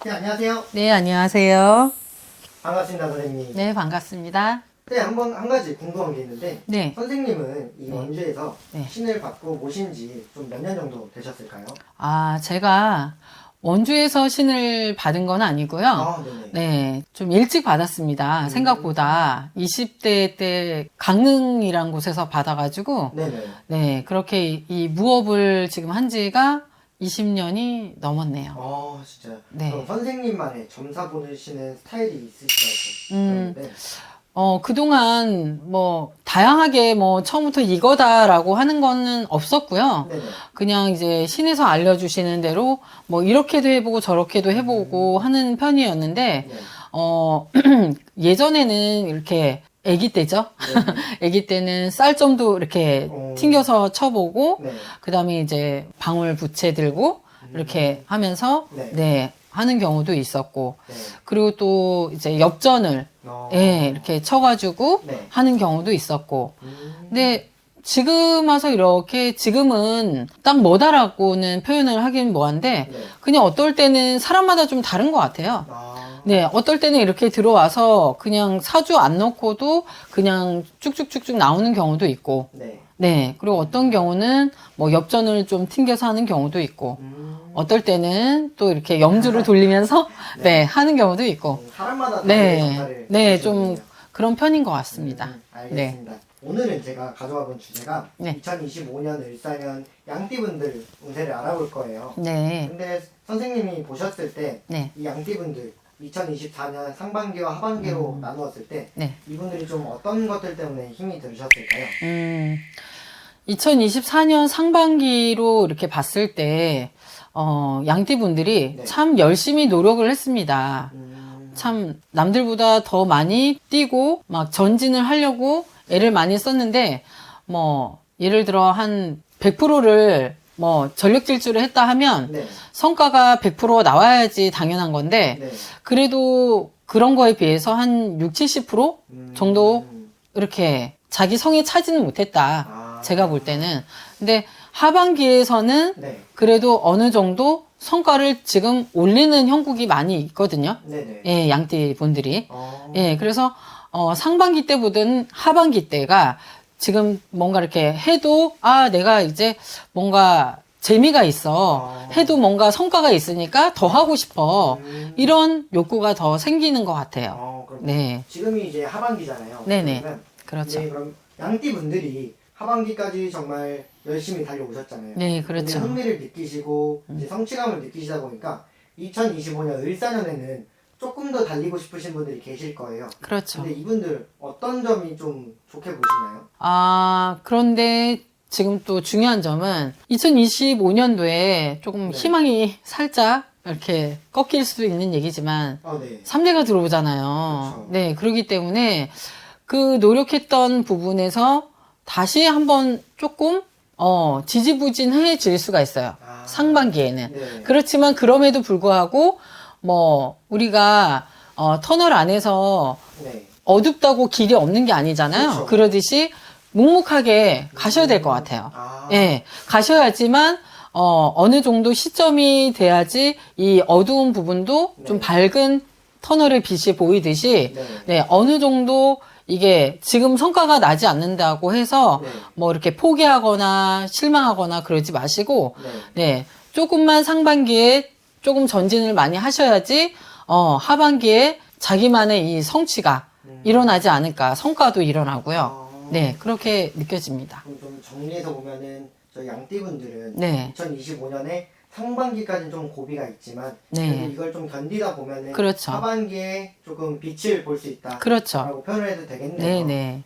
네, 안녕하세요. 네, 안녕하세요. 반갑습니다, 선생님. 네, 반갑습니다. 네, 한 가지 궁금한 게 있는데, 네. 선생님은 이 네. 원주에서 네. 신을 받고 모신 지 좀 몇 년 정도 되셨을까요? 제가 원주에서 신을 받은 건 아니고요. 네네. 네, 좀 일찍 받았습니다. 생각보다 20대 때 강릉이란 곳에서 받아가지고, 네네. 네, 그렇게 이 무업을 지금 한 지가 20년이 넘었네요. 진짜요? 네. 그럼 선생님만의 점사 보내시는 스타일이 있으시다고 음. 그러는데, 그동안 다양하게 처음부터 이거다라고 하는 거는 없었고요. 네네. 그냥 이제 신에서 알려주시는 대로 이렇게도 해보고 저렇게도 해보고 하는 편이었는데, 네. 예전에는 이렇게 아기 때죠. 네. 아기 때는 쌀점도 이렇게 튕겨서 쳐보고, 네. 그 다음에 이제 방울 부채 들고, 이렇게 하면서, 네. 네, 하는 경우도 있었고, 네. 그리고 또 이제 엽전을, 예, 이렇게 쳐가지고 네. 하는 경우도 있었고. 음. 근데 지금 와서 이렇게 지금은 딱 뭐다라고는 표현을 하긴 뭐한데, 네. 그냥 어떨 때는 사람마다 좀 다른 것 같아요. 아. 네, 어떨 때는 이렇게 들어와서 그냥 사주 안 넣고도 그냥 쭉쭉쭉쭉 나오는 경우도 있고, 네. 네, 그리고 어떤 경우는 엽전을 좀 튕겨서 하는 경우도 있고, 어떨 때는 또 이렇게 염주를 돌리면서 네, 하는 경우도 있고, 사람마다 다르게 네, 점사를 네, 좀 보시는군요. 그런 편인 것 같습니다. 알겠습니다. 오늘은 제가 가져와 본 주제가 네. 2025년 을사년 양띠분들 운세를 알아볼 거예요. 네, 근데 선생님이 보셨을 때 이 네, 양띠분들 2024년 상반기와 하반기로 나누었을 때 네. 이분들이 좀 어떤 것들 때문에 힘이 들으셨을까요? 2024년 상반기로 이렇게 봤을 때, 양띠분들이 네. 참 열심히 노력을 했습니다. 참 남들보다 더 많이 뛰고 막 전진을 하려고 애를 많이 썼는데 예를 들어 한 100%를 전력 질주를 했다 하면 네. 성과가 100% 나와야지 당연한 건데 네. 그래도 그런 거에 비해서 한 60, 70% 정도 이렇게 자기 성에 차지는 못했다. 제가 볼 때는. 근데 하반기에서는 네. 그래도 어느 정도 성과를 지금 올리는 형국이 많이 있거든요. 네네. 예, 양띠 분들이. 예, 그래서, 상반기 때보다는 하반기 때가 지금 뭔가 이렇게 해도, 내가 이제 뭔가 재미가 있어. 해도 뭔가 성과가 있으니까 더 하고 싶어. 이런 욕구가 더 생기는 것 같아요. 그럼 네. 지금이 이제 하반기잖아요. 네네. 그러면 그렇죠. 이제 그럼 양띠분들이 하반기까지 정말 열심히 달려오셨잖아요. 네, 그렇죠. 근데 흥미를 느끼시고 이제 성취감을 느끼시다 보니까 2025년 을사년에는 조금 더 달리고 싶으신 분들이 계실 거예요. 그렇죠. 근데 이분들 어떤 점이 좀 좋게 보시나요? 그런데 지금 또 중요한 점은 2025년도에 조금 네. 희망이 살짝 이렇게 꺾일 수도 있는 얘기지만 네. 3대가 들어오잖아요. 그렇죠. 네, 그렇기 때문에 그 노력했던 부분에서 다시 한번 조금 지지부진해질 수가 있어요. 상반기에는. 네. 그렇지만 그럼에도 불구하고 우리가 터널 안에서 네. 어둡다고 길이 없는 게 아니잖아요. 그렇죠. 그러듯이 묵묵하게 가셔야 될 것 같아요. 예, 가셔야지만 어느 정도 시점이 돼야지 이 어두운 부분도 좀 밝은 터널의 빛이 보이듯이 네, 어느 정도 이게 지금 성과가 나지 않는다고 해서 이렇게 포기하거나 실망하거나 그러지 마시고 네, 조금만 상반기에 조금 전진을 많이 하셔야지 하반기에 자기만의 이 성취가 일어나지 않을까. 성과도 일어나고요. 네, 그렇게 느껴집니다. 그럼 좀 정리해서 보면은 저희 양띠분들은 네. 2025년에 상반기까지는 좀 고비가 있지만 네. 그래도 이걸 좀 견디다 보면은 그렇죠. 하반기에 조금 빛을 볼 수 있다. 그렇죠. 라고 표현을 해도 되겠네요. 네네.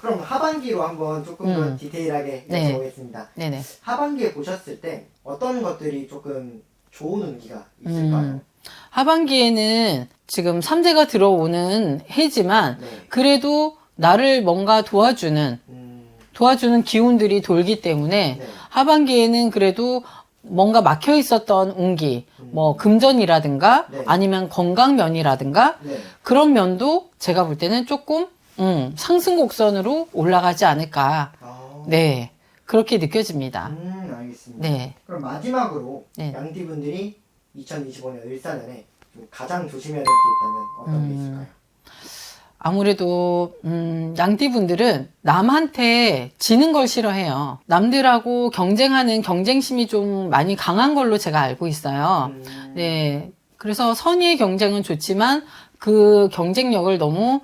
그럼 하반기로 한번 조금 더 디테일하게 네. 여쭤보겠습니다. 네네. 하반기에 보셨을 때 어떤 것들이 조금 좋은 운기가 있을까요? 하반기에는 지금 3대가 들어오는 해지만 네. 그래도 나를 뭔가 도와주는 기운들이 돌기 때문에 네. 하반기에는 그래도 뭔가 막혀 있었던 운기, 금전이라든가 네. 아니면 건강면이라든가 네. 그런 면도 제가 볼 때는 조금 상승 곡선으로 올라가지 않을까. 네, 그렇게 느껴집니다. 알겠습니다. 네. 그럼 마지막으로 네. 양띠분들이 2025년 을사년에 좀 가장 조심해야 될 게 있다면 어떤 게 있을까요? 아무래도 양띠분들은 남한테 지는 걸 싫어해요. 남들하고 경쟁하는 경쟁심이 좀 많이 강한 걸로 제가 알고 있어요. 네, 그래서 선의의 경쟁은 좋지만 그 경쟁력을 너무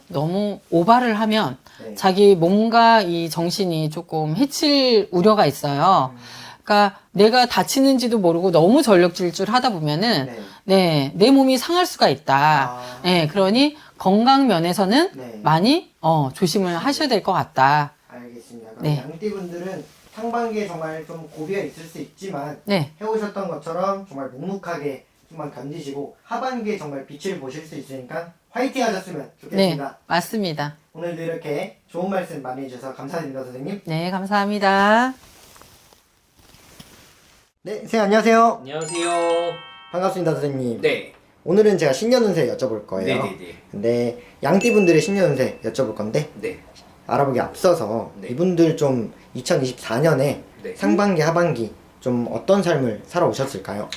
너무 오바를 하면 네. 자기 몸과 이 정신이 조금 해칠 우려가 있어요. 그러니까 내가 다치는지도 모르고 너무 전력 질주를 하다 보면은 내 몸이 상할 수가 있다. 네, 그러니 건강 면에서는 네. 많이 조심을 하셔야 될 것 같다. 알겠습니다. 그럼 네. 양띠분들은 상반기에 정말 좀 고비가 있을 수 있지만 네. 해오셨던 것처럼 정말 묵묵하게 좀만 견디시고 하반기에 정말 빛을 보실 수 있으니까 화이팅 하셨으면 네, 좋겠습니다. 맞습니다. 오늘도 이렇게 좋은 말씀 많이 해주셔서 감사드립니다, 선생님. 네, 감사합니다. 네, 선생님 안녕하세요. 안녕하세요. 반갑습니다, 선생님. 네. 오늘은 제가 신년운세 여쭤볼 거예요. 네네네. 근데 양띠분들의 신년운세 여쭤볼 건데 네. 알아보기 앞서서 네. 이분들 좀 2024년에 네. 상반기, 하반기 좀 어떤 삶을 살아오셨을까요?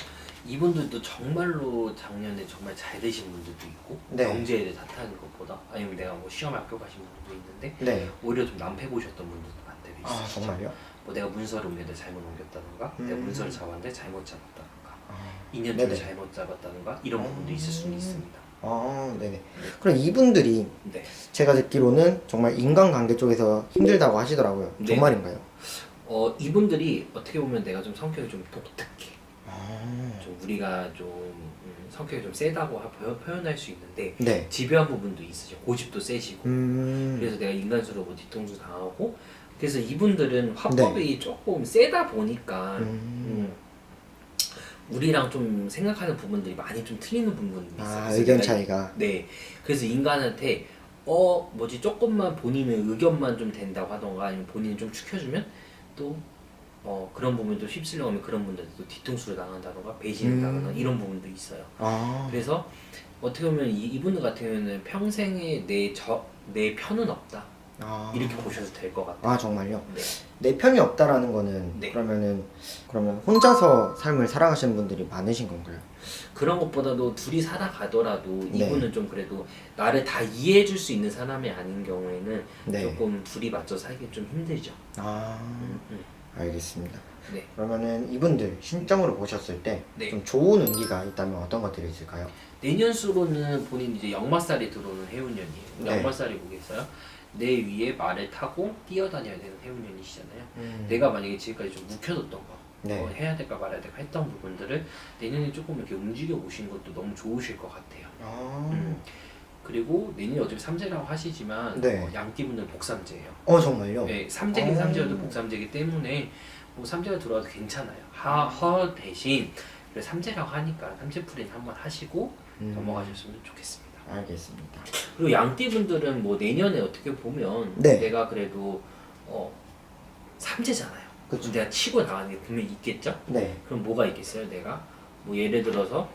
이분들도 정말로 작년에 정말 잘 되신 분들도 있고 네. 경제에 탓하는 것보다 아니면 내가 뭐 시험에 합격하신 분들도 있는데 네. 오히려 좀 낭패 보셨던 분들도 많대요. 아, 정말요? 뭐 내가 문서를 옮겼는데 잘못 옮겼다던가 내가 문서를 잡았는데 잘못 잡았다던가 아, 2년 네네. 전에 잘못 잡았다던가 이런 부분도 있을 수는 있습니다. 아, 네네. 그럼 이분들이 네. 제가 듣기로는 정말 인간관계 쪽에서 힘들다고 하시더라고요. 네. 정말인가요? 이분들이 어떻게 보면 내가 좀 성격이 좀 독특해. 아, 좀 우리가 좀 성격이 좀 세다고 표현할 수 있는데 네. 집요한 부분도 있으죠. 고집도 세시고 그래서 내가 인간수로 뭐 뒤통수 당하고 그래서 이분들은 화법이 조금 세다 보니까 우리랑 좀 생각하는 부분들이 많이 좀 틀리는 부분이 있어요. 아, 그래서 의견 내가 차이가. 네. 그래서 인간한테 조금만 본인의 의견만 좀 된다고 하던가 아니면 본인이 좀 축혀주면 또 그런 부분도 휩쓸려 가면 그런 분들도 뒤통수를 당한다던가 배신을 당하는 이런 부분도 있어요. 아, 그래서 어떻게 보면 이분들 같은 경우는 평생에 내 편은 없다. 아, 이렇게 보셔도 될 것 같아요. 아, 정말요? 네. 내 편이 없다라는 거는 네. 그러면 혼자서 삶을 살아가시는 분들이 많으신 건가요? 그런 것보다도 둘이 살아가더라도 네. 이분은 좀 그래도 나를 다 이해해 줄 수 있는 사람이 아닌 경우에는 네. 조금 둘이 맞춰 살기 좀 힘들죠. 아, 알겠습니다. 네. 그러면은 이분들 신점으로 보셨을 때 네. 좀 좋은 운기가 있다면 어떤 것들이 있을까요? 내년수로는 본인 이제 역마살이 들어오는 해운년이에요. 네. 역마살이 뭐겠어요? 내 위에 말을 타고 뛰어다녀야 되는 해운년이시잖아요. 내가 만약에 지금까지 좀 묵혀뒀던 거 네. 해야 될까 말아야 될까 했던 부분들을 내년에 조금 이렇게 움직여 보신 것도 너무 좋으실 것 같아요. 아, 그리고 내년에 어차피 삼재라고 하시지만 네. 양띠분은 복삼재예요. 정말요? 네, 삼재긴 어. 삼재여도 복삼재이기 때문에 뭐 삼재가 들어와도 괜찮아요. 허 대신 그래 삼재라고 하니까 삼재풀이는 한번 하시고 넘어가셨으면 좋겠습니다. 알겠습니다. 그리고 양띠분들은 뭐 내년에 어떻게 보면 네. 내가 그래도 삼재잖아요. 그쵸. 내가 치고 나가는 게 분명히 있겠죠? 네. 그럼 뭐가 있겠어요? 내가 뭐 예를 들어서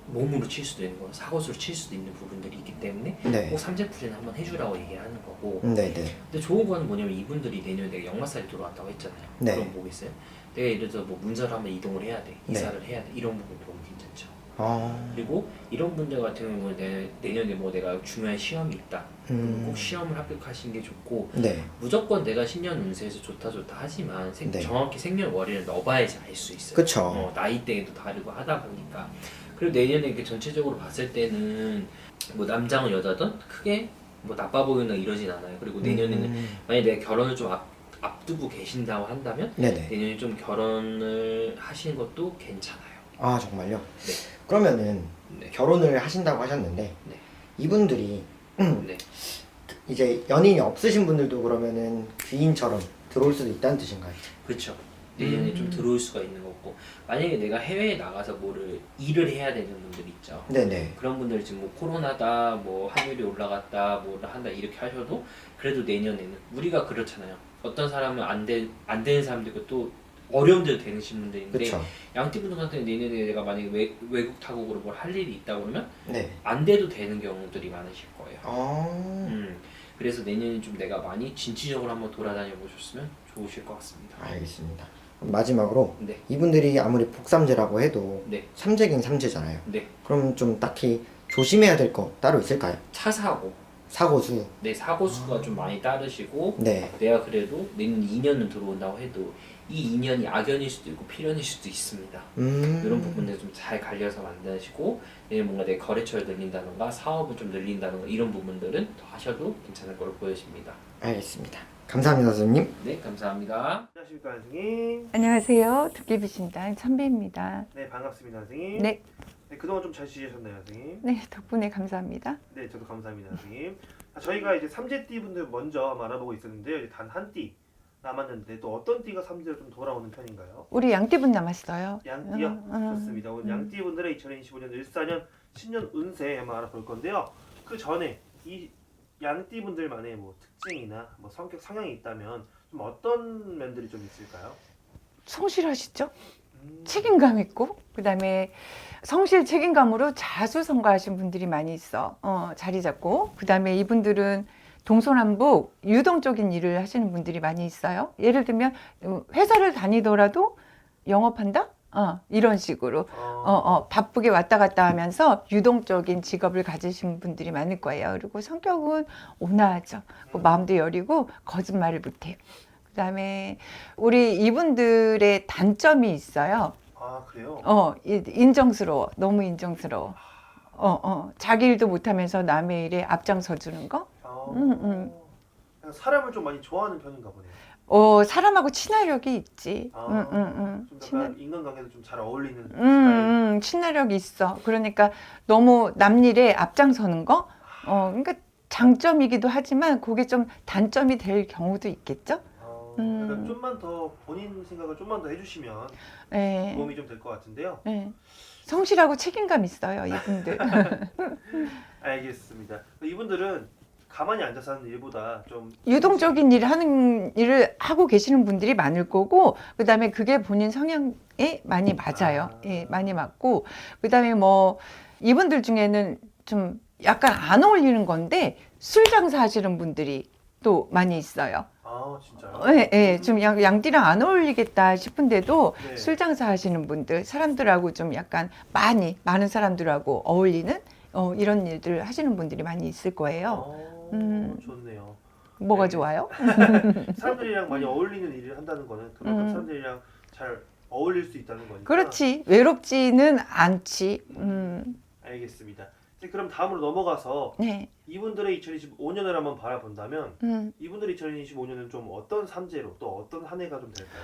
몸으로 칠 수도 있는 거, 사고수로 칠 수도 있는 부분들이 있기 때문에 네. 꼭 삼재풀이는 한번 해주라고 얘기하는 거고. 네네. 근데 좋은 거는 뭐냐면 이분들이 내년에 내가 역마살이 들어왔다고 했잖아요. 네. 그럼 뭐겠어요? 내가 예를 들어서 뭐 문서를 한번 이동을 해야 돼, 네. 이사를 해야 돼, 이런 부분 너무 괜찮죠. 아, 그리고 이런 분들 같은 경우는 내년에 뭐 내가 중요한 시험이 있다. 그럼 꼭 시험을 합격하시는 게 좋고 네. 무조건 내가 신년 운세에서 좋다 하지만 네. 정확히 생년월일을 넣어봐야지 알 수 있어요. 그쵸. 나이대도 다르고 하다 보니까. 그리고 내년에 이렇게 전체적으로 봤을 때는 뭐 남자든 여자든 크게 뭐 나빠 보이거나 이러진 않아요. 그리고 내년에는 만약에 내가 결혼을 좀 앞두고 계신다고 한다면 네네. 내년에 좀 결혼을 하시는 것도 괜찮아요. 아, 정말요? 네. 그러면은 네. 결혼을 하신다고 하셨는데 네. 이분들이 네. 이제 연인이 없으신 분들도 그러면은 귀인처럼 들어올 수도 있다는 뜻인가요? 그렇죠. 내년에 좀 들어올 수가 있는 거고 만약에 내가 해외에 나가서 뭐를 일을 해야 되는 분들 있죠. 네네. 그런 분들 지금 뭐 코로나다 뭐 환율이 올라갔다 뭐를 한다 이렇게 하셔도 그래도 내년에는 우리가 그렇잖아요. 어떤 사람은 안 되는 사람도 있고 또 어려움들 되는 분들인데 그쵸. 양띠분들 같은 경우는 내년에 내가 만약에 외국 타국으로 뭘 할 일이 있다 그러면 네. 안 돼도 되는 경우들이 많으실 거예요. 아, 그래서 내년에 좀 내가 많이 진취적으로 한번 돌아다녀 보셨으면 좋으실 것 같습니다. 알겠습니다. 마지막으로 네. 이분들이 아무리 복삼재라고 해도 네. 삼재긴 삼재잖아요. 네. 그럼 좀 딱히 조심해야 될 거 따로 있을까요? 차 사고. 사고수. 네, 사고 수가 좀 많이 따르시고 네. 내가 그래도 내년 2년은 들어온다고 해도 이 2년이 악연일 수도 있고 필연일 수도 있습니다. 이런 부분들 좀 잘 관리해서 만드시고 내년 뭔가 내 거래처를 늘린다던가 사업을 좀 늘린다던가 이런 부분들은 더 하셔도 괜찮을 걸로 보여집니다. 알겠습니다. 감사합니다, 선생님. 네, 감사합니다. 안녕하십니까 선생님. 안녕하세요. 도깨비신당 천배입니다. 네 반갑습니다 선생님. 네, 네, 그동안 좀 잘 지내셨나요 선생님? 네 덕분에 감사합니다. 네 저도 감사합니다 선생님. 저희가 이제 삼재띠 분들 먼저 한번 알아보고 있었는데요. 이제 단 한 띠 남았는데 또 어떤 띠가 삼재로 좀 돌아오는 편인가요? 우리 양띠분 남았어요. 양띠요? 좋습니다. 오늘 양띠 분들의 2025년 을사년 신년 운세 한번 알아볼 건데요. 그 전에 이 양띠 분들만의 뭐 특징이나 뭐 성격 성향이 있다면 좀 어떤 면들이 좀 있을까요? 성실하시죠? 책임감 있고 그다음에 성실 책임감으로 자수성가하신 분들이 많이 있어. 자리 잡고 그다음에 이분들은 동서남북 유동적인 일을 하시는 분들이 많이 있어요. 예를 들면 회사를 다니더라도 영업한다? 이런 식으로 바쁘게 왔다 갔다 하면서 유동적인 직업을 가지신 분들이 많을 거예요. 그리고 성격은 온화하죠. 마음도 여리고 거짓말을 못해요. 그다음에 우리 이분들의 단점이 있어요. 아 그래요? 인정스러워. 너무 인정스러워. 자기 일도 못하면서 남의 일에 앞장서 주는 거. 그냥 사람을 좀 많이 좋아하는 편인가 보네요. 사람하고 친화력이 있지. 좀 약간 인간관계도 좀 잘 어울리는 스타일. 친화력이 있어. 그러니까 너무 남 일에 앞장서는 거. 그러니까 장점이기도 하지만 그게 좀 단점이 될 경우도 있겠죠. 약간 좀만 더 본인 생각을 좀만 더 해주시면 네. 도움이 좀 될 것 같은데요. 네. 성실하고 책임감 있어요, 이분들. 알겠습니다. 이분들은 가만히 앉아서 하는 일보다 좀 유동적인 일을 하고 계시는 분들이 많을 거고, 그 다음에 그게 본인 성향에 많이 맞아요. 예, 많이 맞고, 그 다음에 뭐, 이분들 중에는 좀 약간 안 어울리는 건데, 술 장사 하시는 분들이 또 많이 있어요. 아 진짜요? 예, 예, 좀 양띠랑 안 어울리겠다 싶은데도 네. 술 장사 하시는 분들, 사람들하고 좀 약간 많은 사람들하고 어울리는 이런 일들 하시는 분들이 많이 있을 거예요. 좋네요. 뭐가 네. 좋아요? 사람들이랑 많이 어울리는 일을 한다는 거는 그만큼 사람들이랑 잘 어울릴 수 있다는 거니까. 그렇지. 외롭지는 않지. 알겠습니다. 이제 그럼 다음으로 넘어가서 네. 이분들의 2025년을 한번 바라본다면 이분들의 2025년은 좀 어떤 삼재로 또 어떤 한 해가 좀 될까요?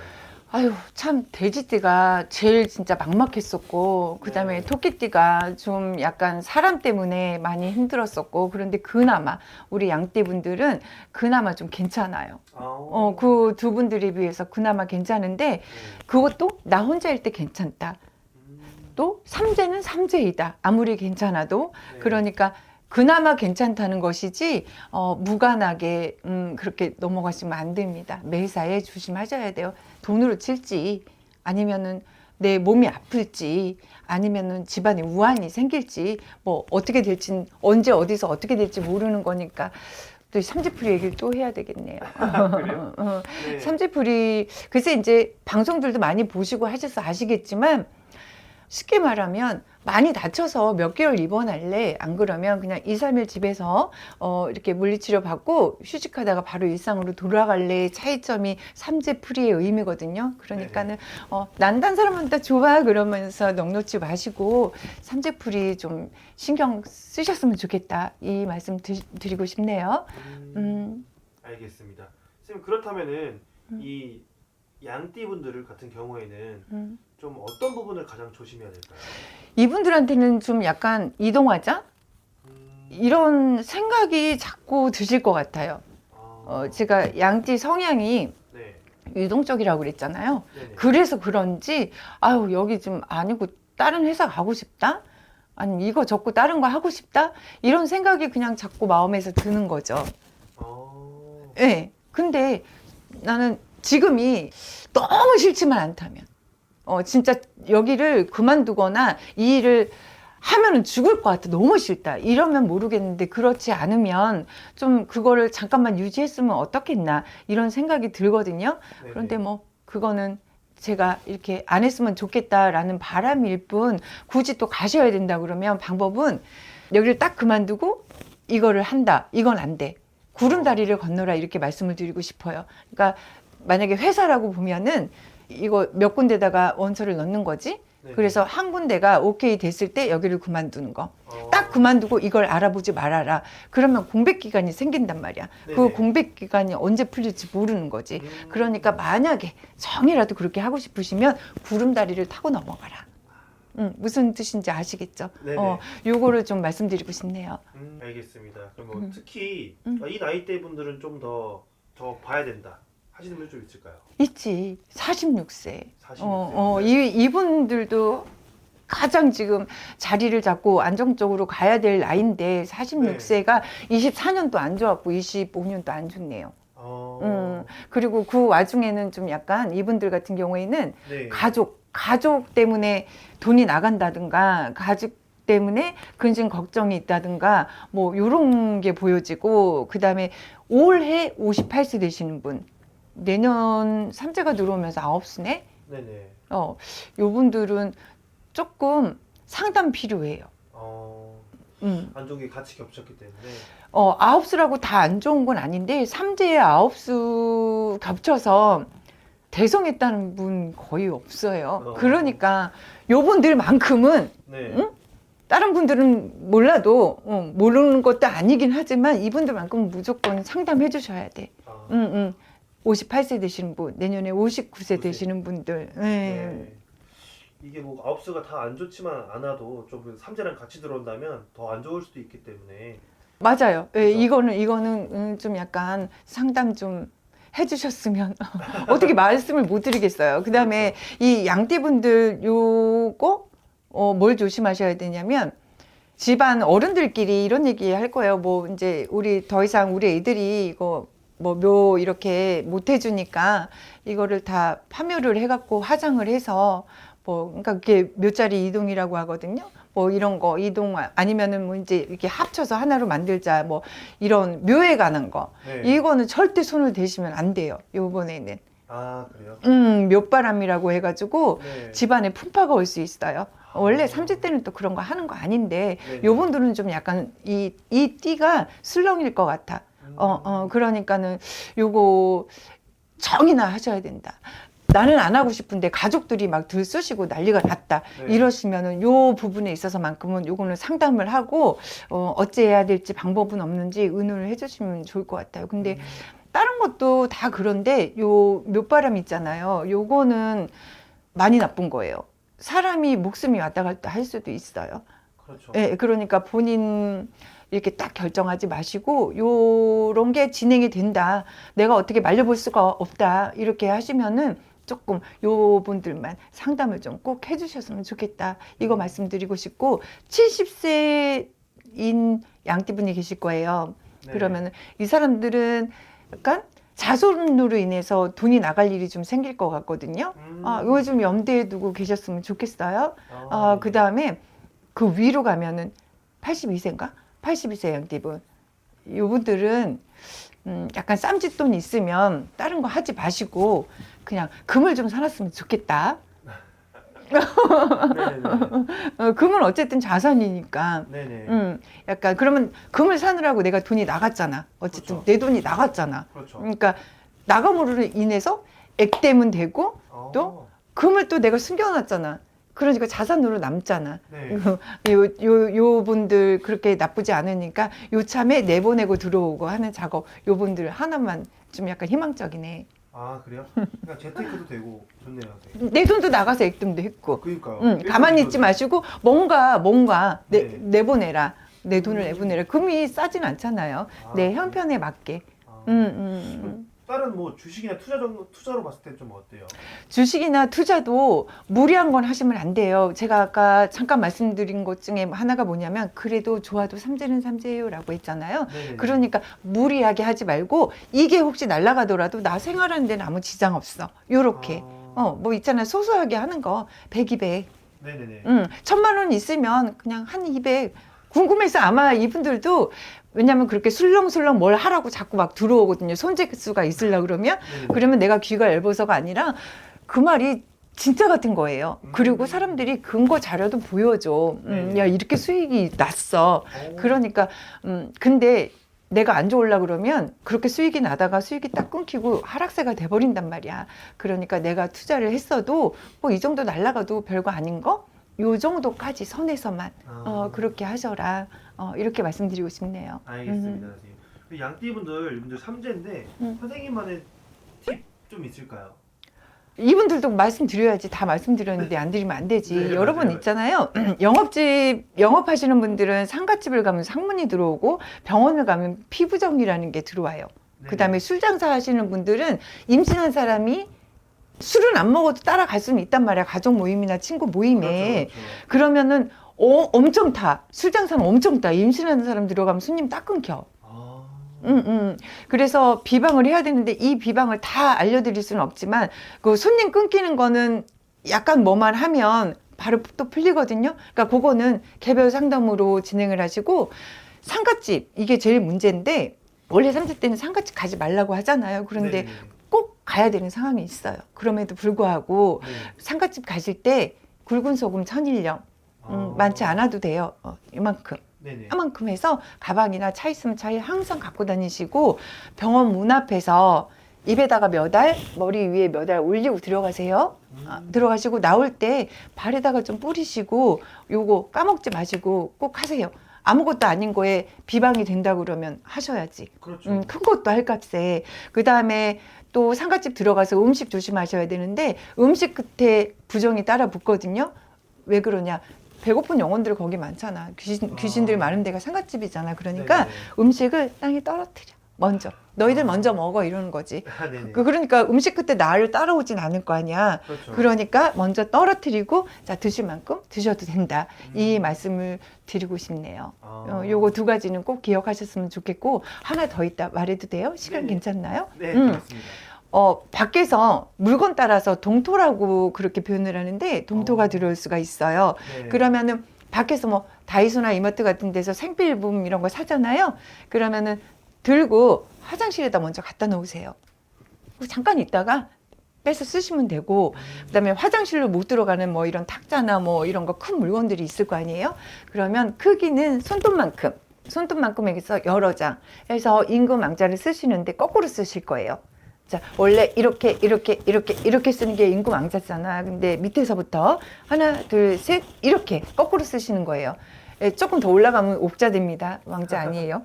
아유, 참 돼지띠가 제일 진짜 막막했었고, 그다음에 네. 토끼띠가 좀 약간 사람 때문에 많이 힘들었었고, 그런데 그나마 우리 양띠분들은 그나마 좀 괜찮아요. 그 두 분들에 비해서 그나마 괜찮은데, 네. 그것도 나 혼자일 때 괜찮다. 또 삼재는 삼재이다. 아무리 괜찮아도. 네. 그러니까 그나마 괜찮다는 것이지 무관하게 그렇게 넘어가시면 안 됩니다. 매사에 조심하셔야 돼요. 돈으로 칠지 아니면은 내 몸이 아플지 아니면은 집안에 우환이 생길지 뭐 어떻게 될지 언제 어디서 어떻게 될지 모르는 거니까 또 삼재풀이 얘기를 또 해야 되겠네요. 그래요? 네. 삼재풀이 글쎄 이제 방송들도 많이 보시고 하셔서 아시겠지만 쉽게 말하면 많이 다쳐서 몇 개월 입원할래? 안 그러면 그냥 2, 3일 집에서 이렇게 물리치료 받고 휴식하다가 바로 일상으로 돌아갈래? 차이점이 삼재풀이의 의미거든요. 그러니까는 난 딴 사람한테 좋아 그러면서 넉넉지 마시고 삼재풀이 좀 신경 쓰셨으면 좋겠다. 이 말씀 드리고 싶네요. 알겠습니다. 선생님 그렇다면은 이 양띠분들 같은 경우에는 좀 어떤 부분을 가장 조심해야 될까요? 이분들한테는 좀 약간 이동하자? 이런 생각이 자꾸 드실 것 같아요. 제가 양띠 성향이 네. 유동적이라고 그랬잖아요. 네네. 그래서 그런지 아유 여기 좀 아니고 다른 회사 가고 싶다? 아니면 이거 접고 다른 거 하고 싶다? 이런 생각이 그냥 자꾸 마음에서 드는 거죠. 네. 근데 나는 지금이 너무 싫지만 않다면 진짜 여기를 그만두거나 이 일을 하면은 죽을 것 같아. 너무 싫다. 이러면 모르겠는데 그렇지 않으면 좀 그거를 잠깐만 유지했으면 어떻겠나 이런 생각이 들거든요. 네네. 그런데 뭐 그거는 제가 이렇게 안 했으면 좋겠다라는 바람일 뿐 굳이 또 가셔야 된다 그러면 방법은 여기를 딱 그만두고 이거를 한다. 이건 안 돼. 구름다리를 건너라 이렇게 말씀을 드리고 싶어요. 그러니까 만약에 회사라고 보면은 이거 몇 군데다가 원서를 넣는 거지. 네네. 그래서 한 군데가 오케이 됐을 때 여기를 그만두는 거. 어. 딱 그만두고 이걸 알아보지 말아라. 그러면 공백 기간이 생긴단 말이야. 그 네네. 공백 기간이 언제 풀릴지 모르는 거지. 음. 그러니까 만약에 정이라도 그렇게 하고 싶으시면 구름다리를 타고 넘어가라. 무슨 뜻인지 아시겠죠? 네네. 요거를 좀 말씀드리고 싶네요. 알겠습니다. 그럼 뭐 특히 이 나이대 분들은 좀 더 봐야 된다 하시는 분 좀 있을까요? 있지. 46세. 46세. 이분들도 가장 지금 자리를 잡고 안정적으로 가야 될 나이인데 46세가 24년도 안 좋았고 25년도 안 좋네요. 그리고 그 와중에는 좀 약간 이분들 같은 경우에는 네. 가족 때문에 돈이 나간다든가 가족 때문에 근심 걱정이 있다든가 뭐 요런 게 보여지고 그다음에 올해 58세 되시는 분 내년 삼재가 들어오면서 9수네 네네. 요 분들은 조금 상담 필요해요. 안 좋은 게 같이 겹쳤기 때문에. 9수라고 다 안 좋은 건 아닌데 삼재에 9수 겹쳐서 대성했다는 분 거의 없어요. 그러니까 요 분들만큼은 네. 다른 분들은 몰라도 모르는 것도 아니긴 하지만 이분들만큼은 무조건 상담해 주셔야 돼. 58세 되시는 분, 내년에 59세 되시는 분들. 네. 이게 뭐 9수가 다 안 좋지만 않아도 좀 삼재랑 같이 들어온다면 더 안 좋을 수도 있기 때문에. 맞아요. 예, 그렇죠? 이거는 좀 약간 상담 좀 해주셨으면 어떻게 말씀을 못 드리겠어요. 그다음에 이 양띠분들 요거 뭘 조심하셔야 되냐면 집안 어른들끼리 이런 얘기 할 거예요. 뭐 이제 우리 더 이상 우리 애들이 이거 뭐 묘 이렇게 못 해주니까 이거를 다 파묘를 해갖고 화장을 해서 뭐 그러니까 그게 묘자리 이동이라고 하거든요. 뭐 이런 거 이동 아니면은 뭐 이제 이렇게 합쳐서 하나로 만들자 뭐 이런 묘에 관한 거 네. 이거는 절대 손을 대시면 안 돼요. 요번에는 아 그래요? 묘바람이라고 해가지고 네. 집안에 풍파가 올 수 있어요. 원래 삼재 때는 또 그런 거 하는 거 아닌데 네네. 요분들은 좀 약간 이 띠가 술렁일 것 같아. 그러니까는 요거 정이나 하셔야 된다. 나는 안 하고 싶은데 가족들이 막 들쑤시고 난리가 났다. 네. 이러시면은 요 부분에 있어서만큼은 요거는 상담을 하고 어찌해야 될지 방법은 없는지 의논을 해주시면 좋을 것 같아요. 근데 다른 것도 다 그런데 요 묘바람 있잖아요. 요거는 많이 나쁜 거예요. 사람이 목숨이 왔다 갔다 할 수도 있어요. 그렇죠. 예, 그러니까 본인 이렇게 딱 결정하지 마시고 요런 게 진행이 된다. 내가 어떻게 말려볼 수가 없다. 이렇게 하시면은 조금 요 분들만 상담을 좀 꼭 해주셨으면 좋겠다. 이거 말씀드리고 싶고 70세인 양띠분이 계실 거예요. 네. 그러면 이 사람들은 약간 자손으로 인해서 돈이 나갈 일이 좀 생길 것 같거든요. 이거 좀 염두에 두고 계셨으면 좋겠어요. 그 다음에 그 위로 가면은 82세인가? 82세 양띠분. 이분들은 약간 쌈짓돈 있으면 다른 거 하지 마시고 그냥 금을 좀 사놨으면 좋겠다. 금은 어쨌든 자산이니까. 네네. 약간 그러면 금을 사느라고 내가 돈이 나갔잖아. 어쨌든 그렇죠. 내 돈이 나갔잖아. 그렇죠. 그러니까 나감으로 인해서 액땜은 되고 또 금을 또 내가 숨겨놨잖아. 그러니까 자산으로 남잖아. 네. 요 분들 그렇게 나쁘지 않으니까 요참에 내보내고 들어오고 하는 작업 요 분들 하나만 좀 약간 희망적이네. 아 그래요? 그냥 재테크도 되고 좋네요. 되게. 내 돈도 나가서 액땜도 했고. 그러니까요. 가만히 있지 마시고 뭔가 네. 내보내라. 내 돈을 내보내라. 금이 싸진 않잖아요. 내 형편에 맞게. 다른 뭐 주식이나 투자로 봤을 때 좀 어때요? 주식이나 투자도 무리한 건 하시면 안 돼요. 제가 아까 잠깐 말씀드린 것 중에 하나가 뭐냐면 그래도 좋아도 삼재는 삼재예요라고 했잖아요. 네네네. 그러니까 무리하게 하지 말고 이게 혹시 날아가더라도 나 생활하는 데는 아무 지장 없어. 요렇게. 뭐 있잖아요. 소소하게 하는 거 100, 200. 네네네. 1000만 원 있으면 그냥 한 200. 궁금해서 아마 이분들도 왜냐면 그렇게 술렁술렁 뭘 하라고 자꾸 막 들어오거든요. 손재수가 있으려고 그러면. 네네네. 그러면 내가 귀가 얇아서가 아니라 그 말이 진짜 같은 거예요. 그리고 사람들이 근거 자료도 보여줘. 네. 야, 이렇게 수익이 났어. 그러니까, 근데 내가 안 좋으려고 그러면 그렇게 수익이 나다가 수익이 딱 끊기고 하락세가 돼버린단 말이야. 그러니까 내가 투자를 했어도 뭐 이 정도 날라가도 별거 아닌 거? 요 정도까지 선에서만 그렇게 하셔라. 이렇게 말씀드리고 싶네요. 알겠습니다, 선생님. 그 양띠분들 삼재인데 선생님만의 팁 좀 있을까요? 이분들도 말씀드려야지. 다 말씀드렸는데 안 드리면 안 되지. 네, 여러분 맞아요. 있잖아요. 영업하시는 분들은 상가집을 가면 상문이 들어오고 병원을 가면 피부정이라는 게 들어와요. 네. 그다음에 술 장사 하시는 분들은 임신한 사람이 술은 안 먹어도 따라갈 수는 있단 말이야. 가족 모임이나 친구 모임에. 그렇죠. 그러면은 엄청 타. 술 장사는 엄청 타. 임신하는 사람 들어가면 손님 딱 끊겨. 그래서 비방을 해야 되는데 이 비방을 다 알려드릴 수는 없지만 그 손님 끊기는 거는 약간 뭐만 하면 바로 또 풀리거든요. 그러니까 그거는 개별 상담으로 진행을 하시고 상가집 이게 제일 문제인데 원래 3대 때는 상가집 가지 말라고 하잖아요. 그런데 네. 꼭 가야 되는 상황이 있어요. 그럼에도 불구하고 네. 상가집 가실 때 굵은 소금 1000일령 많지 않아도 돼요. 이만큼. 네네. 이만큼 해서 가방이나 차 있으면 차에 항상 갖고 다니시고 병원 문 앞에서 입에다가 몇 알, 머리 위에 몇 알 올리고 들어가세요. 들어가시고 나올 때 발에다가 좀 뿌리시고 요거 까먹지 마시고 꼭 하세요. 아무것도 아닌 거에 비방이 된다 그러면 하셔야지. 그렇죠. 큰 것도 할 값에. 그 다음에 또 상가집 들어가서 음식 조심하셔야 되는데 음식 끝에 부정이 따라 붙거든요. 왜 그러냐? 배고픈 영혼들 거기 많잖아. 귀신들 많은 데가 상가집이잖아. 그러니까 네네. 음식을 땅에 떨어뜨려. 먼저. 너희들 먼저 먹어 이러는 거지. 네네. 그러니까 음식 끝에 나를 따라오진 않을 거 아니야. 그렇죠. 그러니까 먼저 떨어뜨리고 자 드실 만큼 드셔도 된다. 이 말씀을 드리고 싶네요. 요거 두 가지는 꼭 기억하셨으면 좋겠고 하나 더 있다 말해도 돼요? 시간 네네. 괜찮나요? 네, 그렇습니다. 밖에서 물건 따라서 동토라고 그렇게 표현을 하는데 동토가 들어올 수가 있어요. 네. 그러면은 밖에서 뭐 다이소나 이마트 같은 데서 생필품 이런 거 사잖아요. 그러면은 들고 화장실에다 먼저 갖다 놓으세요. 잠깐 있다가 빼서 쓰시면 되고 그다음에 화장실로 못 들어가는 뭐 이런 탁자나 뭐 이런 거 큰 물건들이 있을 거 아니에요. 그러면 크기는 손톱만큼에서 여러 장 해서 임금왕자를 쓰시는데 거꾸로 쓰실 거예요. 자, 원래 이렇게 쓰는 게 임금왕자잖아. 근데 밑에서부터 하나, 둘, 셋 이렇게 거꾸로 쓰시는 거예요. 조금 더 올라가면 옥자 됩니다. 왕자 아니에요.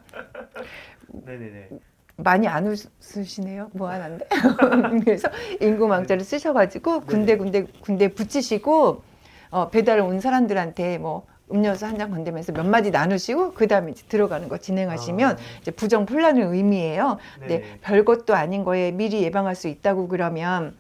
네네네. 많이 안 웃으시네요. 뭐 하나인데. 그래서 임금왕자를 쓰셔가지고 군데 붙이시고 배달 온 사람들한테 뭐 음료수 한 잔 건네면서 몇 마디 나누시고 그 다음에 이제 들어가는 거 진행하시면 이제 부정 혼란을 의미해요. 근데 네. 별것도 아닌 거에 미리 예방할 수 있다고 그러면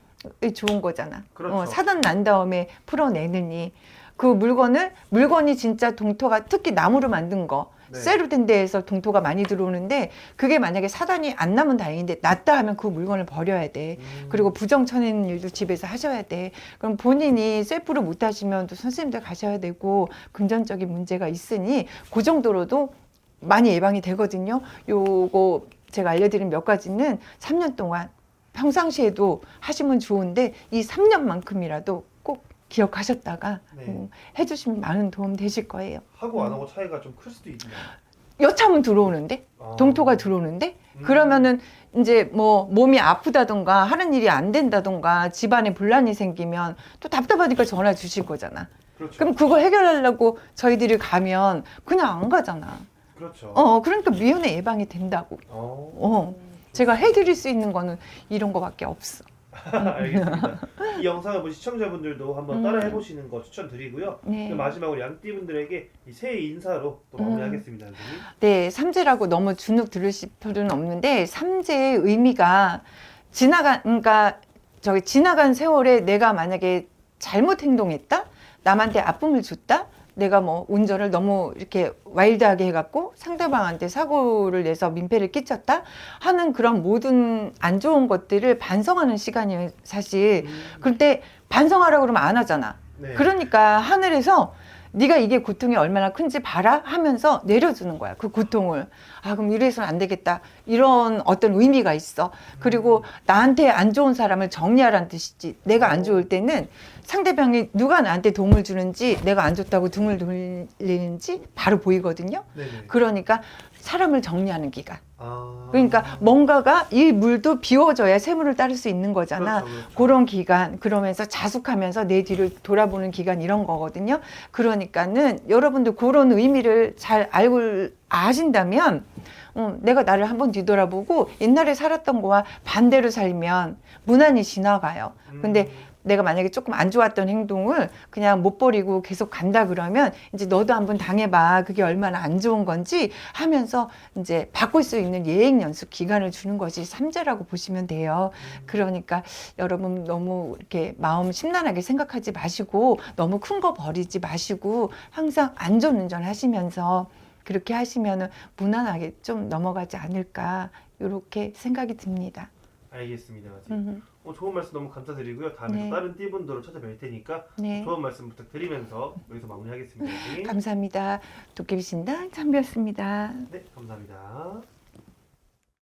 좋은 거잖아. 그렇죠. 사단 난 다음에 풀어내느니 그 물건이 진짜 동토가 특히 나무로 만든 거 네. 쇠로 된 데에서 동토가 많이 들어오는데 그게 만약에 사단이 안 나면 다행인데 났다 하면 그 물건을 버려야 돼. 그리고 부정 쳐내는 일도 집에서 하셔야 돼. 그럼 본인이 쇠불을 못 하시면 또 선생님들 가셔야 되고 금전적인 문제가 있으니 그 정도로도 많이 예방이 되거든요. 요거 제가 알려드린 몇 가지는 3년 동안 평상시에도 하시면 좋은데 이 3년만큼이라도 꼭 기억하셨다가 네. 해주시면 많은 도움 되실 거예요. 하고 안 하고 차이가 좀 클 수도 있나요? 여차하면 들어오는데 동토가 들어오는데 그러면은 이제 뭐 몸이 아프다던가 하는 일이 안 된다던가 집안에 분란이 생기면 또 답답하니까 전화 주실 거잖아. 그렇죠. 그럼 그거 해결하려고 저희들이 가면 그냥 안 가잖아. 그렇죠. 그러니까 미연에 예방이 된다고. 제가 해드릴 수 있는 거는 이런 거밖에 없어. 알겠습니다. 이 영상을 보신 시청자분들도 한번 따라 해보시는 거 추천드리고요. 네. 마지막으로 양띠분들에게 이 새해 인사로 또 마무리하겠습니다, 선생님. 네, 삼재라고 너무 주눅 들으실 필요는 없는데 삼재의 의미가 지나간 세월에 내가 만약에 잘못 행동했다, 남한테 아픔을 줬다, 내가 뭐 운전을 너무 이렇게 와일드하게 해갖고 상대방한테 사고를 내서 민폐를 끼쳤다 하는 그런 모든 안 좋은 것들을 반성하는 시간이에요, 사실. 그런데 반성하라고 그러면 안 하잖아. 네. 그러니까 하늘에서 네가 이게 고통이 얼마나 큰지 봐라 하면서 내려주는 거야, 그 고통을. 그럼 이래서는 안 되겠다, 이런 어떤 의미가 있어. 그리고 나한테 안 좋은 사람을 정리하라는 뜻이지. 내가 안 좋을 때는 상대방이 누가 나한테 도움을 주는지 내가 안 줬다고 등을 돌리는지 바로 보이거든요. 네네. 그러니까 사람을 정리하는 기간. 아. 그러니까 뭔가가 이 물도 비워져야 새물을 따를 수 있는 거잖아. 그렇죠, 그렇죠. 그런 기간, 그러면서 자숙하면서 내 뒤를 돌아보는 기간 이런 거거든요. 그러니까는 여러분들 그런 의미를 잘 알고 아신다면 내가 나를 한번 뒤돌아보고 옛날에 살았던 거와 반대로 살면 무난히 지나가요. 근데 내가 만약에 조금 안 좋았던 행동을 그냥 못 버리고 계속 간다 그러면 이제 너도 한번 당해봐. 그게 얼마나 안 좋은 건지 하면서 이제 바꿀 수 있는 예행 연습 기간을 주는 것이 삼재라고 보시면 돼요. 그러니까 여러분 너무 이렇게 마음 심란하게 생각하지 마시고 너무 큰 거 버리지 마시고 항상 안전운전 하시면서 그렇게 하시면은 무난하게 좀 넘어가지 않을까 이렇게 생각이 듭니다. 알겠습니다. 좋은 말씀 너무 감사드리고요. 다음에 네. 또 다른 띠분들로 찾아뵐 테니까 네. 좋은 말씀 부탁드리면서 여기서 마무리하겠습니다. 선생님. 감사합니다. 도깨비 신당 참비였습니다. 네, 감사합니다.